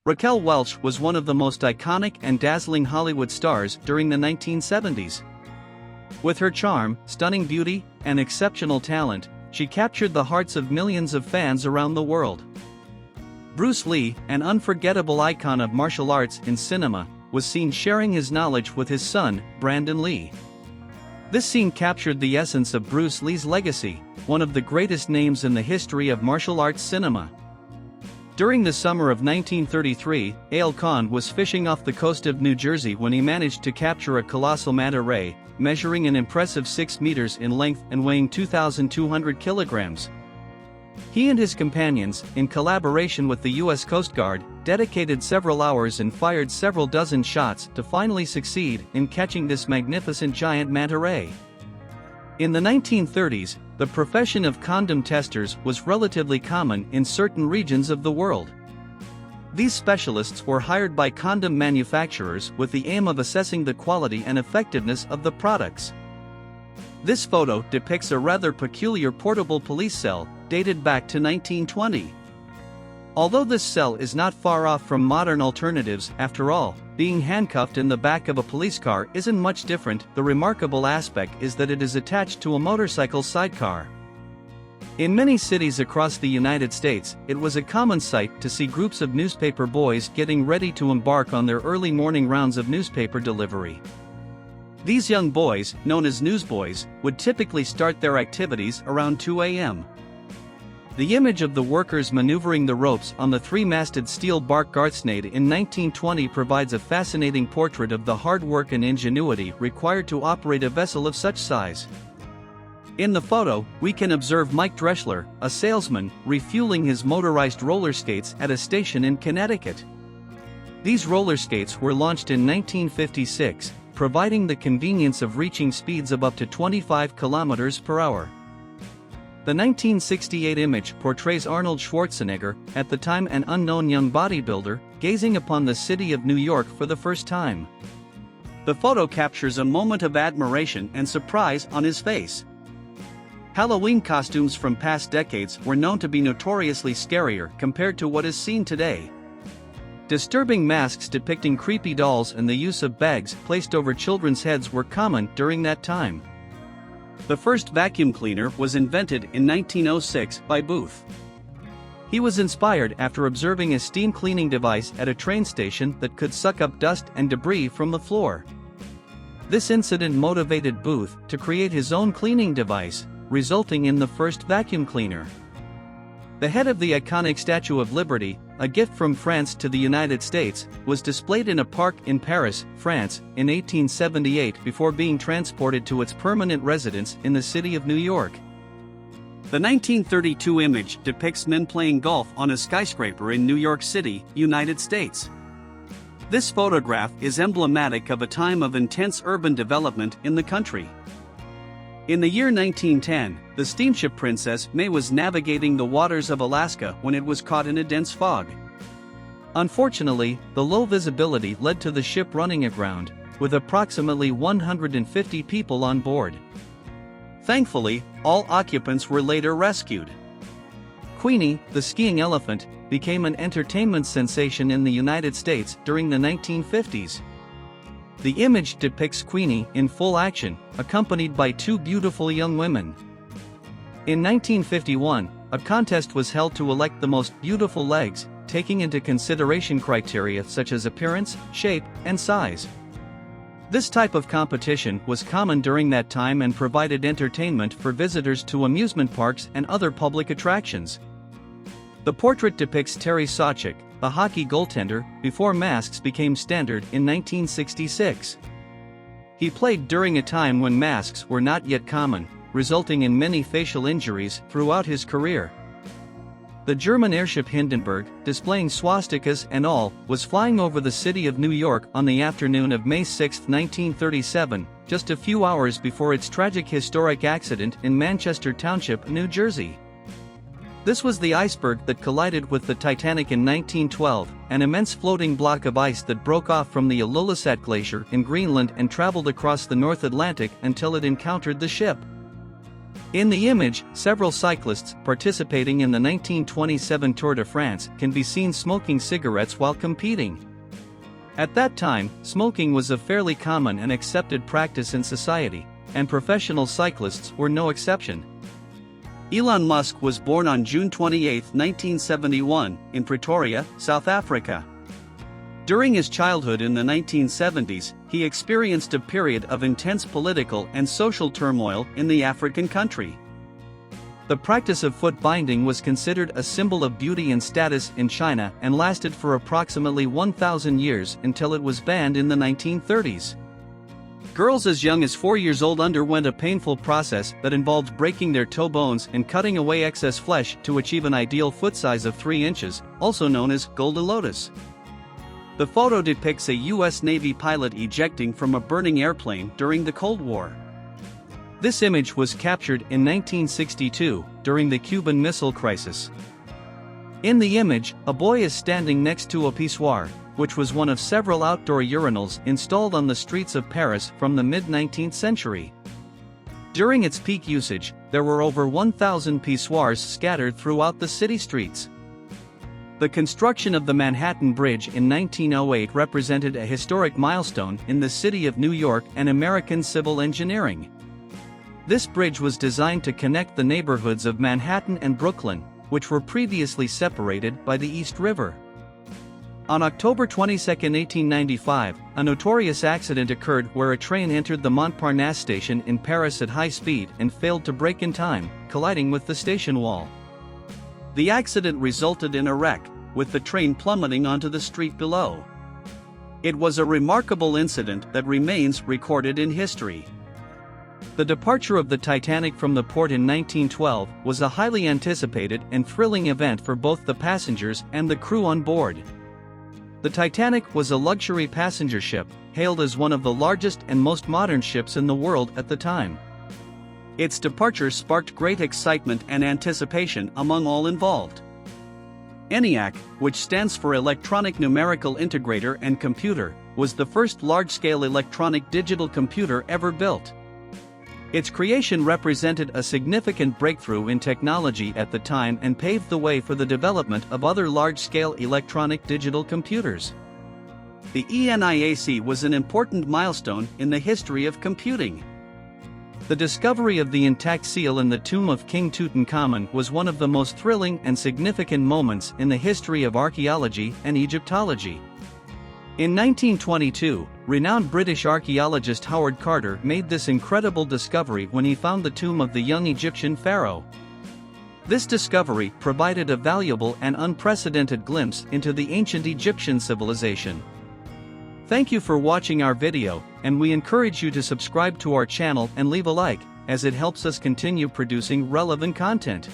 Raquel Welch was one of the most iconic and dazzling Hollywood stars during the 1970s. With her charm, stunning beauty, and exceptional talent, she captured the hearts of millions of fans around the world. Bruce Lee, an unforgettable icon of martial arts in cinema, was seen sharing his knowledge with his son, Brandon Lee. This scene captured the essence of Bruce Lee's legacy, one of the greatest names in the history of martial arts cinema. During the summer of 1933, Ale Khan was fishing off the coast of New Jersey when he managed to capture a colossal manta ray, measuring an impressive 6 meters in length and weighing 2,200 kilograms. He and his companions, in collaboration with the U.S. Coast Guard, dedicated several hours and fired several dozen shots to finally succeed in catching this magnificent giant manta ray. In the 1930s, the profession of condom testers was relatively common in certain regions of the world. These specialists were hired by condom manufacturers with the aim of assessing the quality and effectiveness of the products. This photo depicts a rather peculiar portable police cell, dated back to 1920. Although this cell is not far off from modern alternatives, after all, being handcuffed in the back of a police car isn't much different. The remarkable aspect is that it is attached to a motorcycle sidecar. In many cities across the United States, it was a common sight to see groups of newspaper boys getting ready to embark on their early morning rounds of newspaper delivery. These young boys, known as newsboys, would typically start their activities around 2 a.m. The image of the workers maneuvering the ropes on the three-masted steel bark Gartsnade in 1920 provides a fascinating portrait of the hard work and ingenuity required to operate a vessel of such size. In the photo, we can observe Mike Dreschler, a salesman, refueling his motorized roller skates at a station in Connecticut. These roller skates were launched in 1956, providing the convenience of reaching speeds of up to 25 kilometers per hour. The 1968 image portrays Arnold Schwarzenegger, at the time an unknown young bodybuilder, gazing upon the city of New York for the first time. The photo captures a moment of admiration and surprise on his face. Halloween costumes from past decades were known to be notoriously scarier compared to what is seen today. Disturbing masks depicting creepy dolls and the use of bags placed over children's heads were common during that time. The first vacuum cleaner was invented in 1906 by Booth. He was inspired after observing a steam cleaning device at a train station that could suck up dust and debris from the floor. This incident motivated Booth to create his own cleaning device, resulting in the first vacuum cleaner. The head of the iconic Statue of Liberty, a gift from France to the United States, was displayed in a park in Paris, France, in 1878 before being transported to its permanent residence in the city of New York. The 1932 image depicts men playing golf on a skyscraper in New York City, United States. This photograph is emblematic of a time of intense urban development in the country. In the year 1910, the steamship Princess May was navigating the waters of Alaska when it was caught in a dense fog. Unfortunately, the low visibility led to the ship running aground, with approximately 150 people on board. Thankfully, all occupants were later rescued. Queenie, the skiing elephant, became an entertainment sensation in the United States during the 1950s. The image depicts Queenie in full action, accompanied by two beautiful young women. In 1951, a contest was held to elect the most beautiful legs, taking into consideration criteria such as appearance, shape, and size. This type of competition was common during that time and provided entertainment for visitors to amusement parks and other public attractions. The portrait depicts Terry Sawchuk, the hockey goaltender, before masks became standard in 1966. He played during a time when masks were not yet common, resulting in many facial injuries throughout his career. The German airship Hindenburg, displaying swastikas and all, was flying over the city of New York on the afternoon of May 6, 1937, just a few hours before its tragic historic accident in Manchester Township, New Jersey. This was the iceberg that collided with the Titanic in 1912, an immense floating block of ice that broke off from the Ilulissat Glacier in Greenland and traveled across the North Atlantic until it encountered the ship. In the image, several cyclists participating in the 1927 Tour de France can be seen smoking cigarettes while competing. At that time, smoking was a fairly common and accepted practice in society, and professional cyclists were no exception. Elon Musk was born on June 28, 1971, in Pretoria, South Africa. During his childhood in the 1970s, he experienced a period of intense political and social turmoil in the African country. The practice of foot binding was considered a symbol of beauty and status in China and lasted for approximately 1,000 years until it was banned in the 1930s. Girls as young as 4 years old underwent a painful process that involved breaking their toe bones and cutting away excess flesh to achieve an ideal foot size of 3 inches, also known as Golden Lotus. The photo depicts a U.S. Navy pilot ejecting from a burning airplane during the Cold War. This image was captured in 1962, during the Cuban Missile Crisis. In the image, a boy is standing next to a pissoir, which was one of several outdoor urinals installed on the streets of Paris from the mid-19th century. During its peak usage, there were over 1,000 pissoirs scattered throughout the city streets. The construction of the Manhattan Bridge in 1908 represented a historic milestone in the city of New York and American civil engineering. This bridge was designed to connect the neighborhoods of Manhattan and Brooklyn, which were previously separated by the East River. On October 22, 1895, a notorious accident occurred where a train entered the Montparnasse station in Paris at high speed and failed to brake in time, colliding with the station wall. The accident resulted in a wreck, with the train plummeting onto the street below. It was a remarkable incident that remains recorded in history. The departure of the Titanic from the port in 1912 was a highly anticipated and thrilling event for both the passengers and the crew on board. The Titanic was a luxury passenger ship, hailed as one of the largest and most modern ships in the world at the time. Its departure sparked great excitement and anticipation among all involved. ENIAC, which stands for Electronic Numerical Integrator and Computer, was the first large-scale electronic digital computer ever built. Its creation represented a significant breakthrough in technology at the time and paved the way for the development of other large-scale electronic digital computers. The ENIAC was an important milestone in the history of computing. The discovery of the intact seal in the tomb of King Tutankhamun was one of the most thrilling and significant moments in the history of archaeology and Egyptology. In 1922, renowned British archaeologist Howard Carter made this incredible discovery when he found the tomb of the young Egyptian pharaoh. This discovery provided a valuable and unprecedented glimpse into the ancient Egyptian civilization. Thank you for watching our video, and we encourage you to subscribe to our channel and leave a like, as it helps us continue producing relevant content.